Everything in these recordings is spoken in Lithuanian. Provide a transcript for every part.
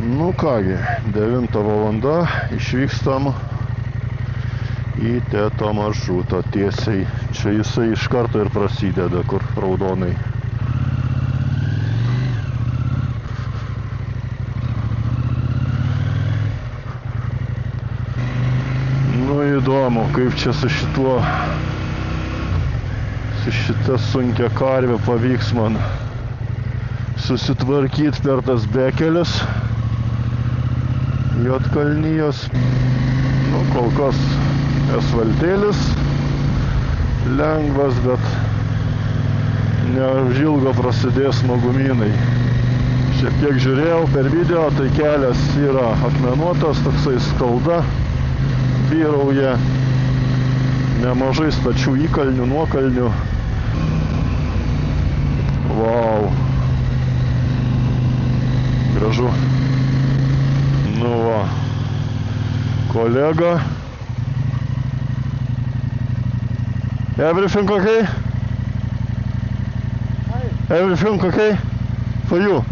Nu kągi, 9 valanda, išvykstam į Teto maršrutą tiesiai. Čia jisai iš karto ir prasideda, kur raudonai. Nu įdomu, kaip čia su šituo, su šita sunkia karvė pavyks man susitvarkyti per tas bekeles Juodkalnijos. Nu, kol kas asfaltėlis lengvas, bet neužilgo prasidės smagumynai. Šiek tiek žiūrėjau per video, tai kelias yra akmenuotas, toksai skalda vyrauja, nemažai stačių įkalnių, nuokalnių. Vau, gražu. Nu va, kolega. Everything okay? Everything okay? For you?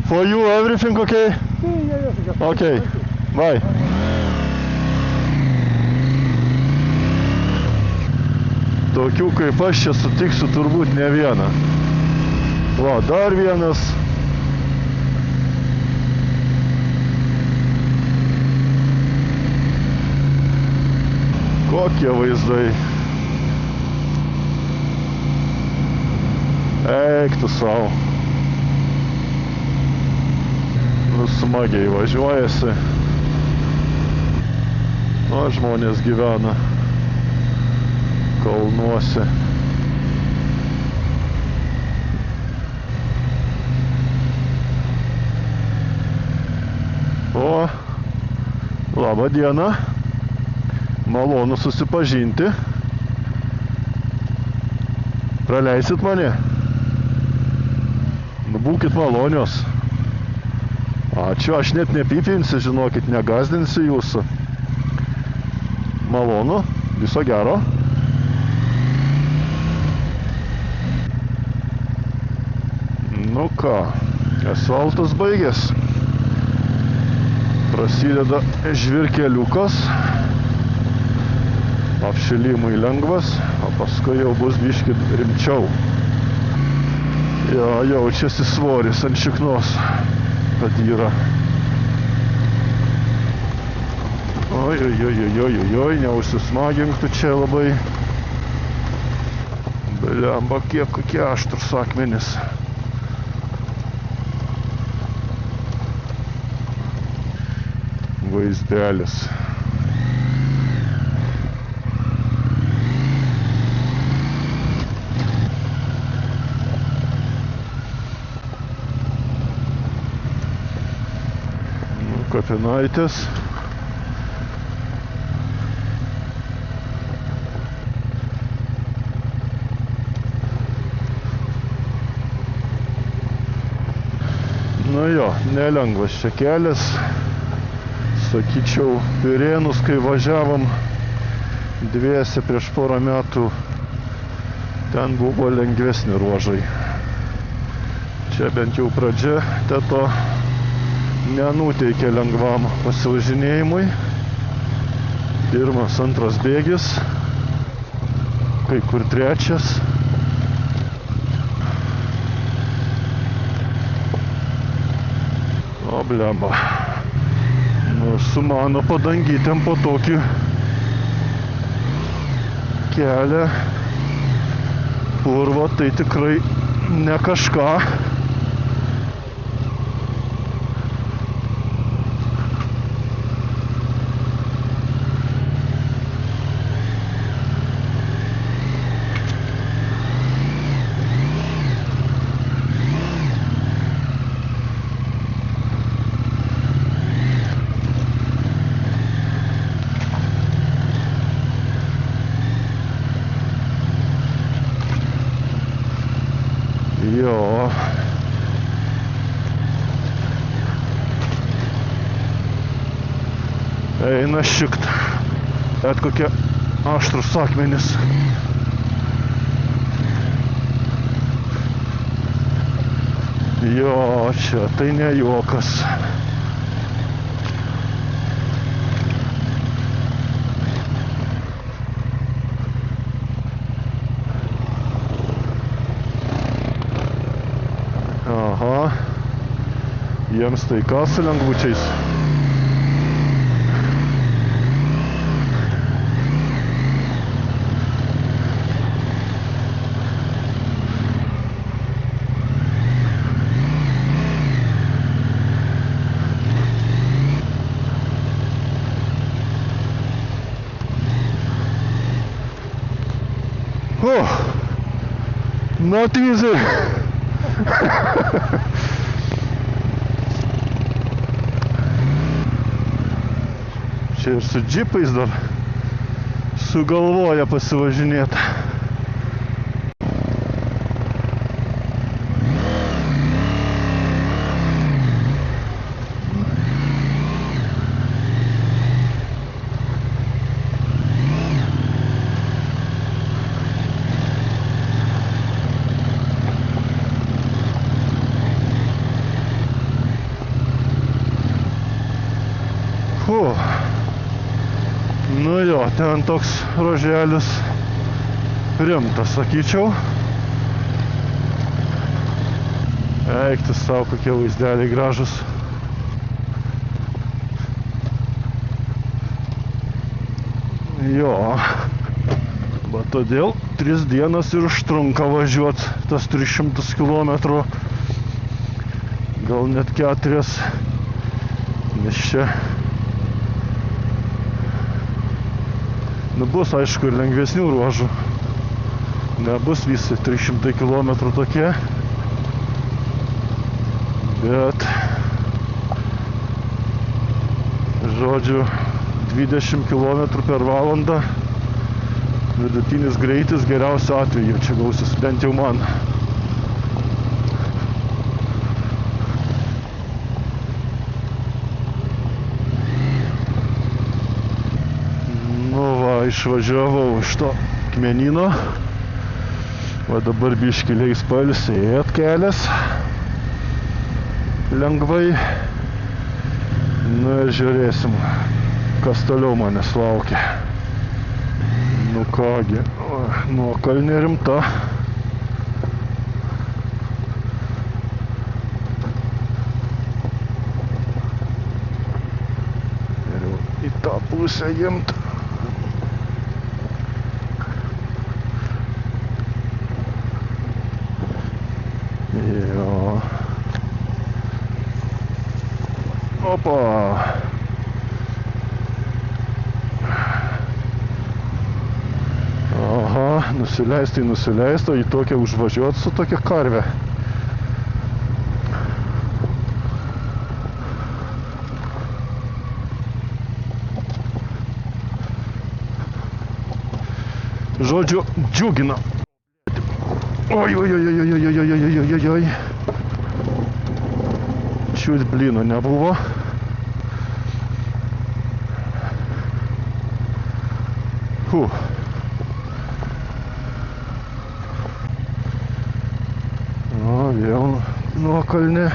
For you everything okay? Okay, bye. Tokių kaip aš čia sutiksiu turbūt ne vieną. Va, dar vienas. Kokie vaizdai. Eik tu savo. Nu, smagiai važiuojasi. Nu, žmonės gyvena kalnuose. O, labą dieną. Malonu susipažinti. Praleisit mane? Nu, būkit malonios. Ačiū, aš net nepypinsiu, žinokit, negazdinsiu jūsų. Malonu, viso gero. Nu ką, asfaltas baigės. Prasideda žvirkeliukas. Apšilimui lengvas, o paskui jau bus biški rimčiau. Jo, jaučiasi svoris ant šiknos, kad yra. Oi, neužsismagink tu čia labai. Blemba, kokie aštrus akmenys. Vaizdelis. Kapinaitės. Nu jo, nelengvas čia kelias. Sakyčiau, Pirėnus, kai važiavom dviese prieš porą metų, ten buvo lengvesni ruožai. Čia bent jau pradžia Teto nenuteikia lengvam pasivažinėjimui. Pirmas, antras bėgis, kai kur trečias. O blemba. Nu, su mano padangytėm po tokį kelią purvo, tai tikrai ne kažką. Jo. Eina šikt. Bet kokie aštrus akmenys. Jo, čia tai ne juokas. Aha. Jiems tai ką su lengvučiais? Oh, not easy. Čia ir su džipais dar sugalvoja pasivažinėti. Nu jo, ten toks ruoželis rimtas, sakyčiau. Eiktis savo, kokie vaizdeliai gražus. Jo, bet todėl 3 dienas ir užtrunka važiuoti tas 300 km. Gal net 4, nes čia bus, aišku, ir lengvesnių ruožų. Nebus visi 300 km tokie. Bet, žodžiu, 20 km per valandą vidutinis greitis geriausiu atveju. Čia gausis bent jau man. Išvažiavau iš to akmenyno, o dabar biškį leis pailsėt kelias lengvai. Nu ir žiūrėsim, kas toliau manęs laukia. Nu kągi, nuokalnė rimta. Ir į tą pusę imt. Jo. Opa. Aha, nusileista, į tokią užvažiuot su tokia karve. Žodžiu, džiugina. Oi. Čiut blino nebuvo. O, vėl nuokalnė.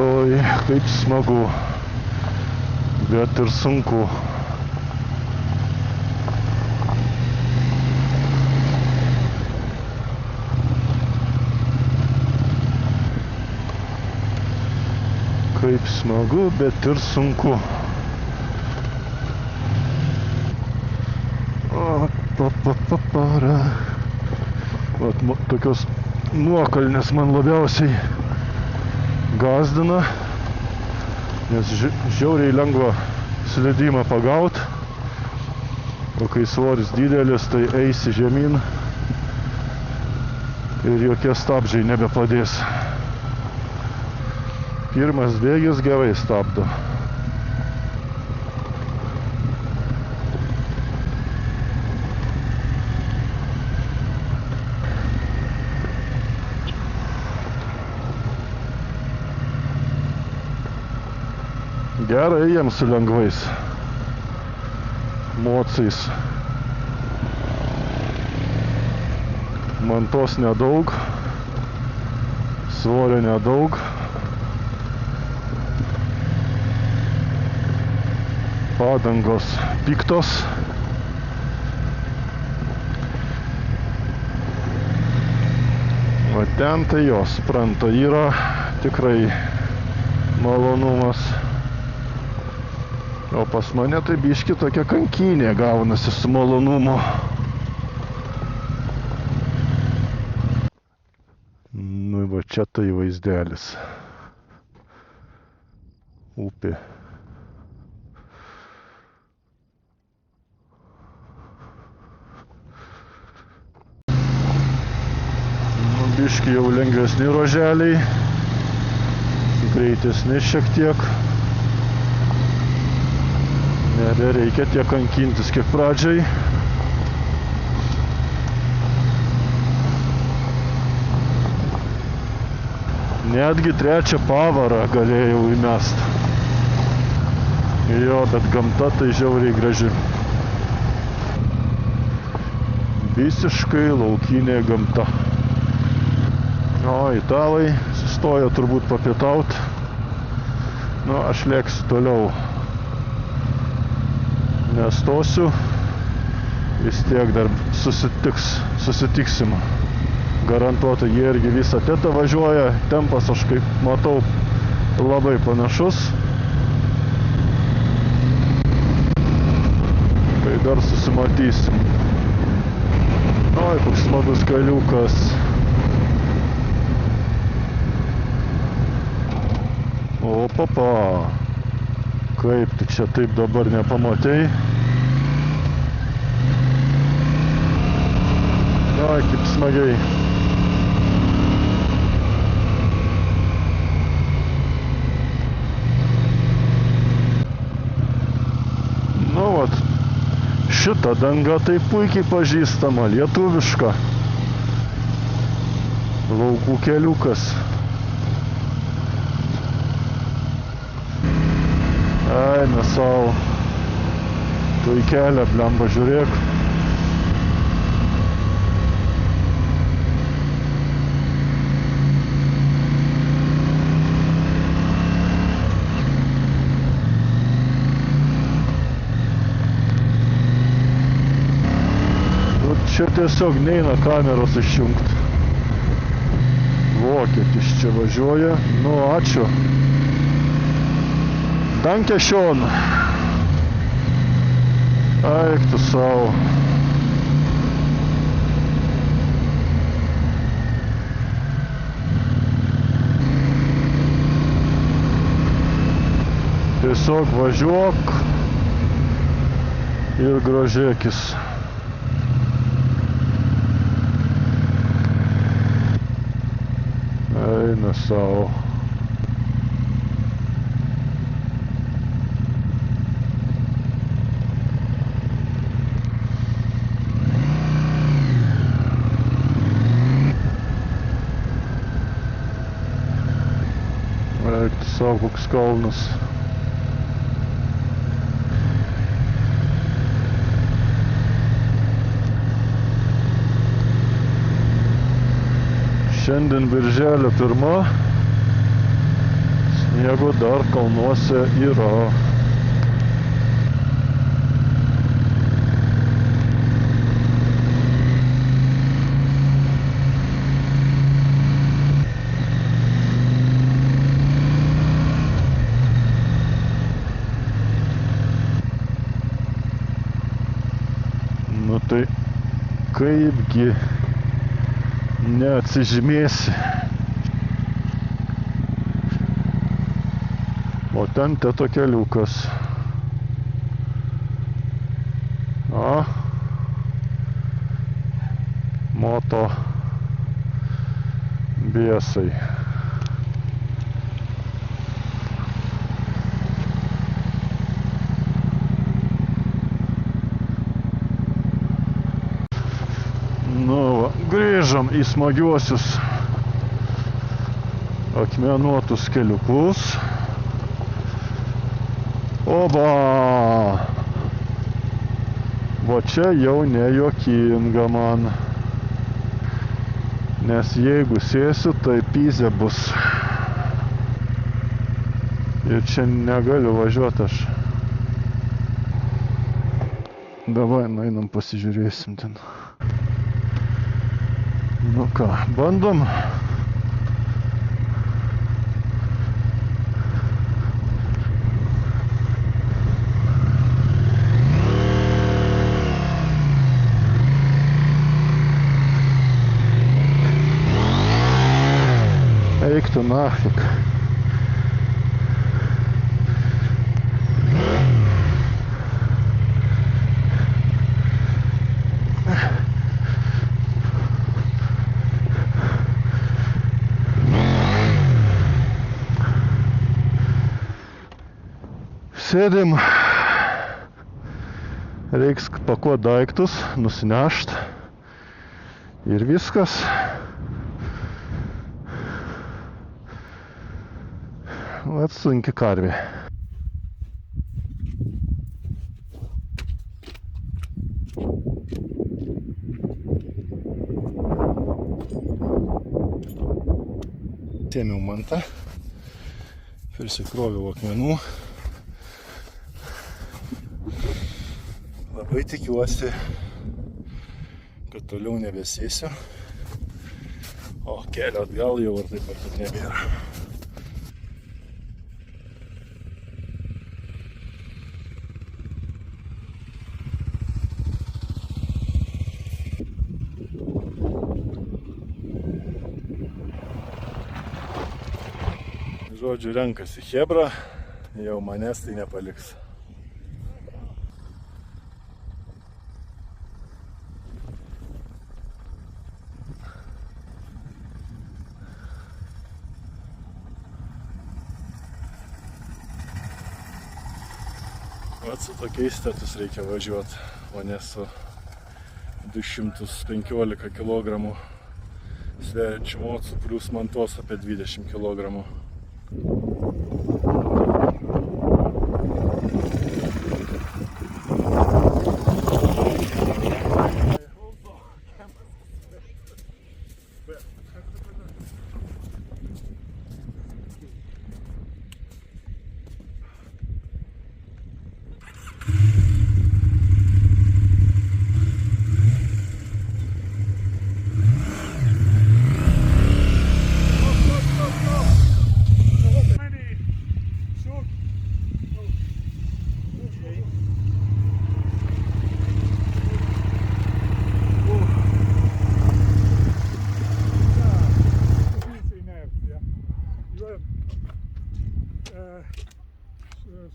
Oi, kaip smagu, bet ir sunku. Kaip smagu, bet ir sunku. Vat tokios nuokalnės man labiausiai gazdina, nes žiauriai lengva slydimą pagaut, o kai svoris didelis, tai eisi žemyn ir jokie stabdžiai nebepadės. Pirmas bėgis gerai stabdo. Gerai jiems su lengvais mocais. Mantos nedaug, svorio nedaug. Padangos piktos. O ten tai jos, supranta, yra tikrai malonumas. O pas mane tai biški tokia kankynė gaunasi su malonumu. Nu, va čia tai vaizdelis. Upė. Nu, biški jau lengvesni ruoželiai. Greitesni šiek tiek. Nebereikia tiek kankintis kiek pradžiai. Netgi trečią pavarą galėjau įmest. Jo, bet gamta tai žiauriai graži. Visiškai laukinė gamta. O, italai sustojo turbūt papietaut. Nu, aš lėksiu toliau. Nestosiu. Vis tiek dar susitiksim. Garantuotai jie irgi visą tetą važiuoja. Tempas aš kaip matau labai panašus. Tai dar susimatysim. Oi, koks smagus keliukas. O, papa. Kaip tu čia taip dabar nepamatei? Ai, kaip smagiai. Nu, vat, šita danga tai puikiai pažįstama, lietuviška. Laukų keliukas. Eina savo. Tu į kelią, blemba, žiūrėk. Čia tiesiog neina kameros išjungt. Vokietis čia važiuoja. Nu, ačiū. Danke schön. Eik tu savo. Tiesiog važiuok ir grožėkis. Eina savo. Eik savo, koks kalnas. Šiandien birželio 1. Sniego dar kalnuose yra. Nu tai kaipgi neatsižymėsi. O ten teto keliukas. O. Moto biesai. Grįžom į smagiuosius akmenuotus keliukus. Oba! Va čia jau nejuokinga man. Nes jeigu sėsiu, tai pyzė bus. Ir čia negaliu važiuoti aš. Davai, nueinam pasižiūrėsim ten. Nu ką, bandom. Eik tu nafik. Sėdim. Reiks pakuot daiktus, nusinešt. Ir viskas. Vat sunki karvė. Sėmiau mantą, prisikroviau akmenų. Labai tikiuosi, kad toliau nebesėsiu, o kelio atgal jau ar taip ar taip nebėra. Žodžiu, renkasi chebra, jau manęs tai nepaliks. Vat su tokiais status reikia važiuoti, o ne su 215 kg sveriančių mocų, plius mantos apie 20 kg.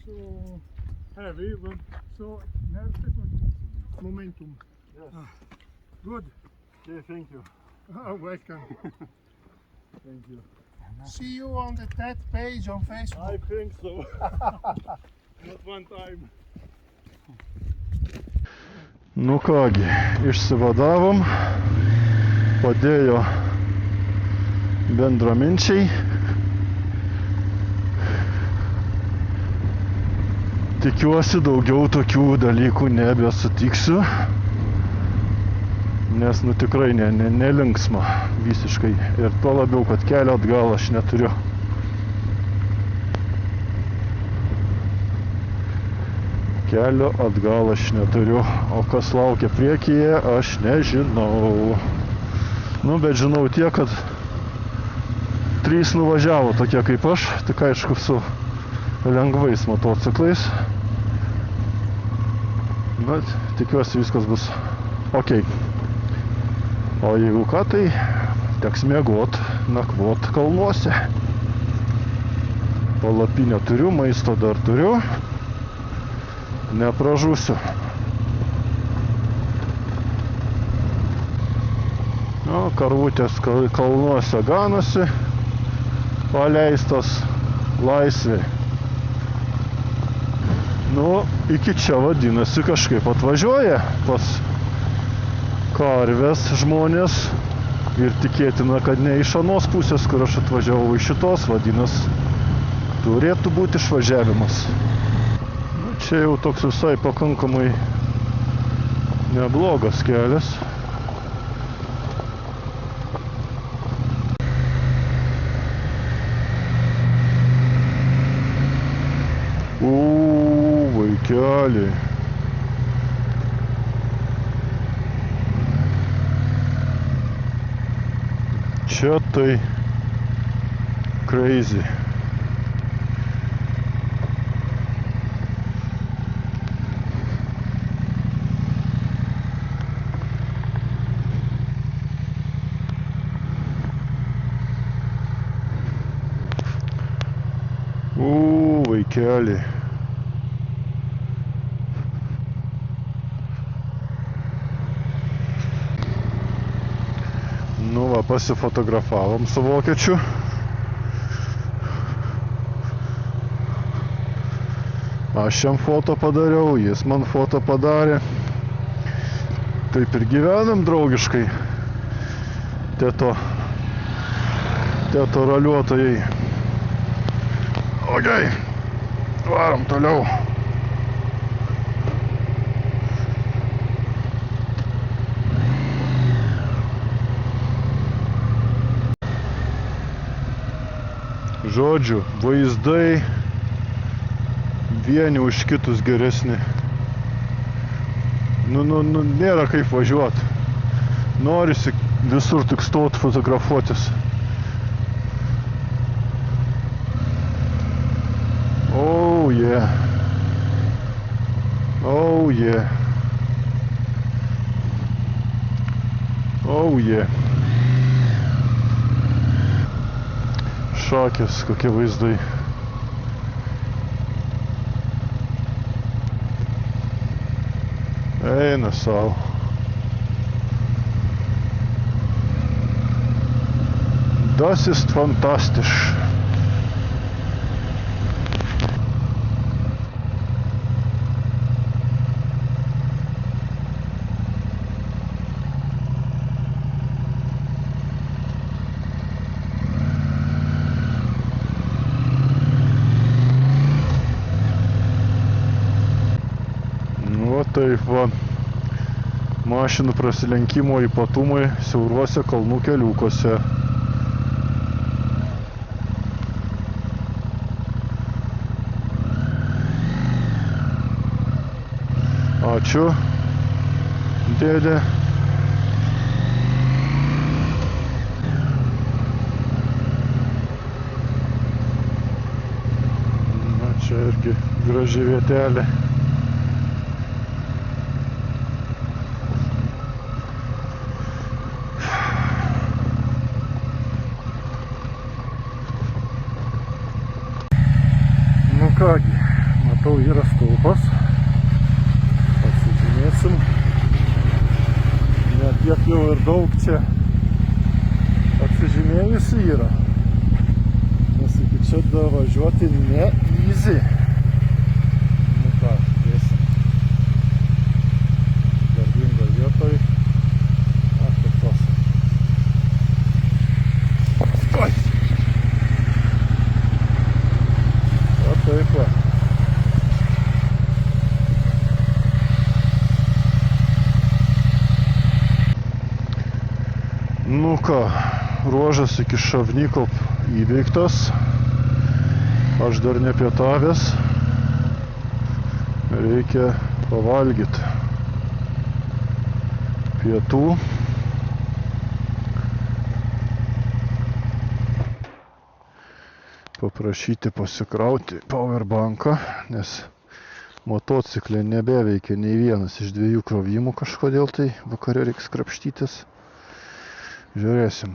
So heavy, but so momentum. Yes. Good. Okay, thank you. Welcome. Thank you. See you on the TED page on Facebook. I think so. Not one time. Nu kągi, išsivadavom, padėjo bendraminčiai. Tikiuosi daugiau tokių dalykų nebesutiksiu, nes nu tikrai nelinksma visiškai. Ir tuo labiau, kad kelio atgal aš neturiu. Kelio atgal aš neturiu, o kas laukia priekyje, aš nežinau. Nu, bet žinau tiek, kad 3 nuvažiavo tokie kaip aš, tik aišku su lengvais motociklais. Bet tikiuosi viskas bus ok. O jeigu ką, tai teks miegot, nakvot kalnuose. Palapinę turiu, maisto dar turiu. Nepražūsiu. Nu, karvutės kalnuose ganosi, paleistas laisvė. Nu, iki čia vadinasi kažkaip atvažiuoja pas karves žmonės ir tikėtina, kad ne iš anos pusės, kur aš atvažiavau, iš šitos vadinasi, turėtų būti išvažiavimas. Čia jau toks visai pakankamai neblogas kelias. Vaikeliai. Čia tai crazy. Vaikeliai. Nu va, pasifotografavom su vokiečiu. Aš jam foto padariau, jis man foto padarė. Taip ir gyvenam draugiškai. Teto raliuotojai. Okei, varom toliau. Žodžiu, vaizdai vieni už kitus geresni. Nėra kaip važiuot. Norisi visur tik stot fotografuotis. Oh yeah. Oh yeah. Oh yeah. Šakės, kokie vaizdai. Eina sau. Das ist fantastisch. Taip va, mašinų prasilenkimo ypatumai siauruose kalnų keliukuose. Ačiū, dėdė. Na, čia irgi graži vietelė. Kągi, matau yra stulpas, pasižymėsim, net tiek jau ir daug čia apsižymėjusi yra, nes iki čia davažiuoti ne easy. Nu ką, dėsim garbingą vietoj, kaip tos. Oi! Taip va. Nu ką, ruožas iki Šavnykop įveiktas. Aš dar nepietavęs. Reikia pavalgyti pietų. Paprašyti pasikrauti powerbanką, nes motociklė nebeveikia nei vienas iš 2 krovimų kažkodėl, tai vakare reiks krapštytis. Žiūrėsim.